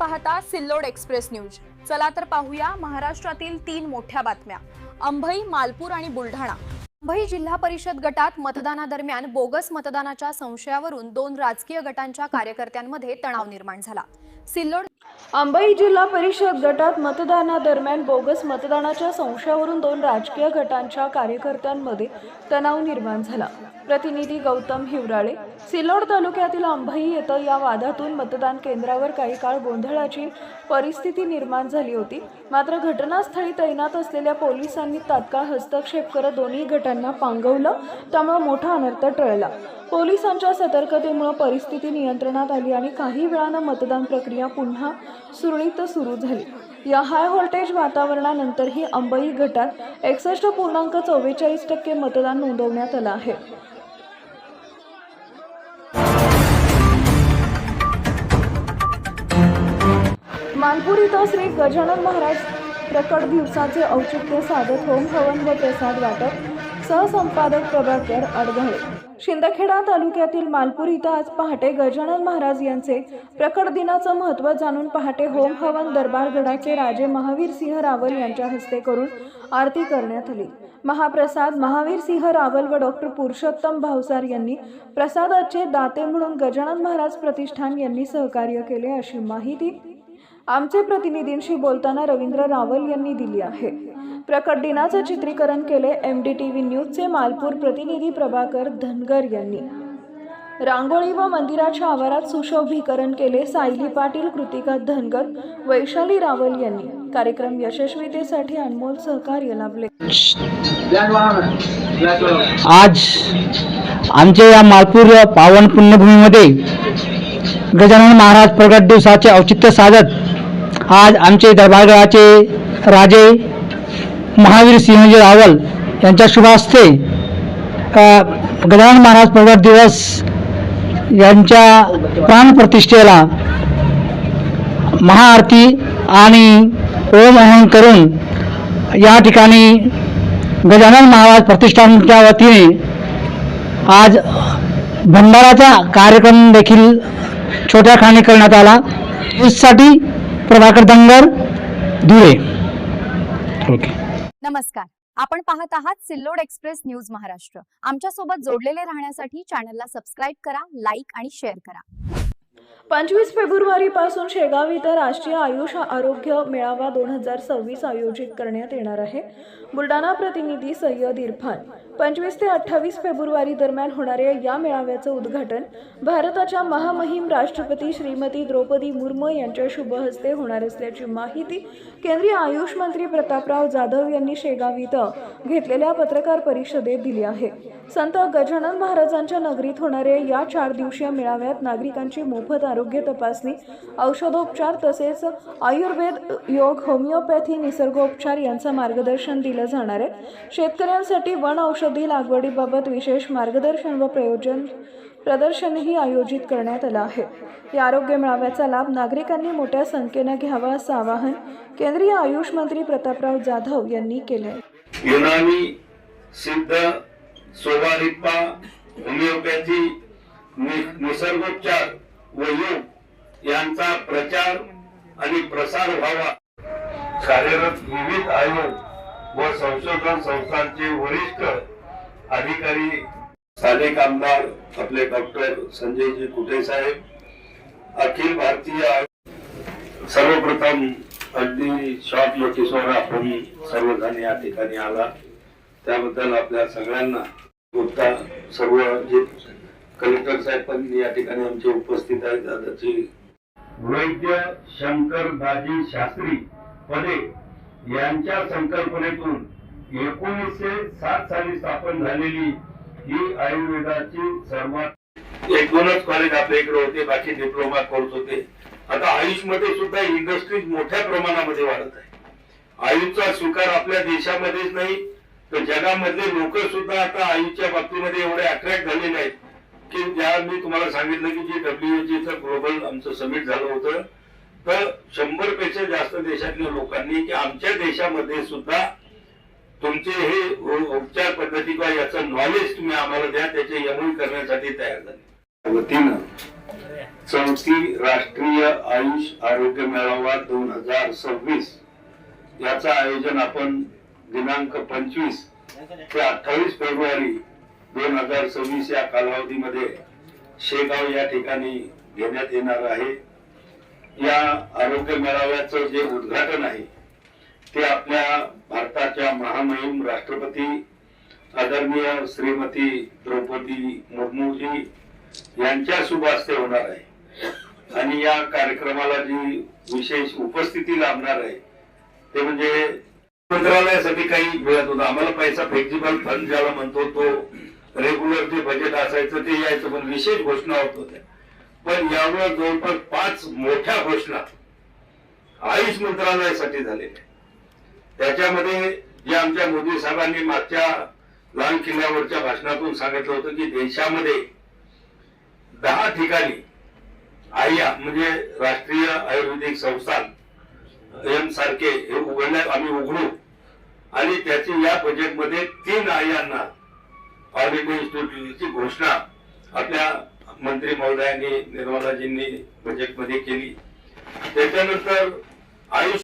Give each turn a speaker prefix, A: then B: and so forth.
A: पाहता Sillod express news. चला तर पाहूया महाराष्ट्रातील 3 मोठ्या बातम्या। अंबई, मालपूर आणि बुलढाणा। अंबई जिल्हा परिषद गटात मतदानादरम्यान बोगस मतदानाच्या संशयावरून 2 राजकीय गटांच्या कार्यकर्त्यांमध्ये तणाव निर्माण झाला। सिल्लोड
B: अंबई जिल्हा परिषद गटात मतदानादरम्यान बोगस मतदानाच्या संशयावरून 2 राजकीय गटांच्या कार्यकर्त्यांमध्ये तणाव निर्माण झाला। प्रतिनिधी गौतम हिवराळे। सिल्लोड तालुक्यातील अंबई येथे या वादातून मतदान केंद्रावर काही काळ गोंधळाची परिस्थिती निर्माण झाली होती। मात्र घटनास्थळी तैनात असलेल्या पोलिसांनी तात्काळ हस्तक्षेप करत दोन्ही गटांना पांगवलं, त्यामुळे मोठा अनर्थ टळला। पोलिसांच्या सतर्कतेमुळे परिस्थिती नियंत्रणात आली आणि काही वेळानं मतदान प्रक्रिया पुन्हा सुरळीत सुरू झाली। या हाय व्होल्टेज वातावरणानंतरही अंबई गटात 61.44% मतदान नोंदवण्यात आलं आहे। मालपूर इथं श्री गजानन महाराज प्रकट दिवसाचे औचित्य साधत होम हवन व प्रसाद वाटप। सहसंपादक प्रभाकर अडघळे। शिंदखेडा तालुक्यातील मालपूर इथं आज पहाटे गजानन महाराज यांचे प्रकट दिनाचं महत्त्व जाणून पहाटे होम हवन दरबारगडाचे राजे महावीर सिंह रावल यांच्या हस्ते करून आरती करण्यात आली। महाप्रसाद महावीर सिंह रावल व डॉक्टर पुरुषोत्तम भावसार यांनी प्रसादाचे दाते म्हणून गजानन महाराज प्रतिष्ठान यांनी सहकार्य केले, अशी माहिती आमचे प्रतिनिधींशी बोलताना रवींद्र रावल यांनी दिली आहे। प्रकट दिनाचे चित्रीकरण केले MDTV न्यूजचे मालपूर प्रतिनिधी प्रभाकर धनगर यांनी। रांगोळी व मंदिराच्या आवारात सुशोभीकरण केले सायली पाटील, कृतिका धनगर, वैशाली रावल यांनी। कार्यक्रम यशस्वीतेसाठी अनमोल सहकार्य लाभले।
C: आज आमच्या या मालपूर पावन पुण्यभूमीमध्ये गजानन महाराज प्रकट दिवसाचे औचित्य साधत आज आमचे दरबारगडाचे राजे महावीर सिंहजी रावल यांच्या शुभ हस्ते गजानन महाराज प्रकट दिवस यांच्या प्राणप्रतिष्ठेला महाआरती आणि ओम हवन करून या ठिकाणी गजानन महाराज प्रतिष्ठानच्या वतीने आज भंडाराचा कार्यक्रम देखील छोट्या खाणी करण्यात आला। न्यूजसाठी प्रभाकर धनगर, धुळे। ओके।
A: नमस्कार, आपण पाहत आहात सिल्लोड एक्सप्रेस न्यूज महाराष्ट्र। आमच्या सोबत जोडलेले राहण्यासाठी चॅनलला सबस्क्राइब करा, लाईक आणि शेअर करा।
B: 25 फेब्रुवारीपासून शेगाव इथं राष्ट्रीय आयुष आरोग्य मेळावा 2026 आयोजित करण्यात येणार आहे। बुलढाणा प्रतिनिधी सय्यद इरफान। 25 ते 28 फेब्रुवारी दरम्यान होणाऱ्या या मेळाव्याचं उद्घाटन भारताच्या महामहिम राष्ट्रपती श्रीमती द्रौपदी मुर्मू यांच्या शुभ हस्ते होणार असल्याची माहिती केंद्रीय आयुष मंत्री प्रतापराव जाधव यांनी शेगाव इथं घेतलेल्या पत्रकार परिषदेत दिली आहे। संत गजानन महाराजांच्या नगरीत होणाऱ्या या 4 दिवसीय मेळाव्यात नागरिकांची मोफत आरोग्य तपासणी, औषधोपचार तसेच आयुर्वेद, योग, होमिओपॅथी, निसर्गोपचार यांचं मार्गदर्शन दिलं जाणार आहे। शेतकऱ्यांसाठी वन औषधी लागवडीबाबत विशेष मार्गदर्शन व प्रदर्शनही आयोजित करण्यात आलं आहे। या आरोग्य मेळाव्याचा लाभ नागरिकांनी मोठ्या संख्येने घ्यावा असं आवाहन केंद्रीय आयुष मंत्री प्रतापराव जाधव यांनी केले।
D: युनानी, सिद्ध, सोवारिप्पा, होमिओपॅथी, निसर्गोपचार व योग यांचा प्रचार आणि प्रसार व्हावा। कार्यरत विविध आयोग व संशोधन संस्थांचे वरिष्ठ अधिकारी, स्थानिक आमदार आपले डॉक्टर संजयजी कुटे साहेब, अखिल भारतीय सर्वप्रथम अगदी शॉर्ट नोटीसवर आपण सर्वजण या ठिकाणी आला, त्याबद्दल आपल्या सगळ्यांना गुप्ता सर्व जे कलेक्टर साहेब पण या ठिकाणी आमचे उपस्थित आहेत, दादाची वैद्य शंकर दाजी शास्त्री पदे यांच्या संकल्पनेतून 1907 साली स्थापन झालेली ही आयुर्वेदाची सर्वात 1-2च कॉलेज आपल्या इकडे होते, बाकी डिप्लोमा कोर्स होते। आता आयुष मध्ये सुद्धा इंडस्ट्रीज मोठ्या प्रमाणामध्ये वाढत आहे। आयुषचा स्वीकार आपल्या देशामध्येच नाही तर जगामधले लोक सुद्धा आता आयुषच्या बाबतीमध्ये एवढे अट्रॅक्ट झालेले आहेत की ज्या मी तुम्हाला सांगितलं की जे WHO ग्लोबल आमचं समिट झालं होतं तर 100 पेक्षा जास्त देशातल्या लोकांनी की आमच्या देशामध्ये सुद्धा तुमचे हे उपचार पद्धती किंवा याचं नॉलेज तुम्ही आम्हाला द्या, त्याचे यमन करण्यासाठी तयार झाले। वतीनं चौथी राष्ट्रीय आयुष आरोग्य मेळावा 2026 याचं आयोजन आपण दिनांक 25 ते 28 फेब्रुवारी 2026 या कालावधीमध्ये शेगाव या ठिकाणी घेण्यात येणार आहे. या आरोग्य मेळाव्याचं जे उद्घाटन आहे ते आपल्या भारताच्या महामहिम राष्ट्रपती आदरणीय श्रीमती द्रौपदी मुर्मूजी यांच्या शुभ हस्ते होणार आहे. आणि या कार्यक्रमाला जी विशेष उपस्थिती लाभणार आहे ते म्हणजे मंत्रालयासाठी काही मिळत होतं. आम्हाला पैसा फ्लेक्झिबल फंड ज्याला म्हणतो तो रेग्युलर जे बजेट असायचं ते यायचं, पण विशेष घोषणा होत होत्या. पण यावर जवळपास 5 मोठ्या घोषणा आयुष मंत्रालयासाठी झालेल्या. त्याच्यामध्ये जे आमच्या मोदी साहेबांनी मागच्या लाल किल्ल्यावरच्या भाषणातून सांगितलं होतं की देशामध्ये 10 ठिकाणी आया म्हणजे राष्ट्रीय आयुर्वेदिक संस्थान सारखे हे आम्ही उघडू आणि त्याची या बजेटमध्ये 3 आयांना ऑर्डिनरी इन्स्टिट्यूटची घोषणा आपल्या मंत्री महोदयांनी निर्मलाजींनी बजेटमध्ये केली. त्याच्यानंतर आयुष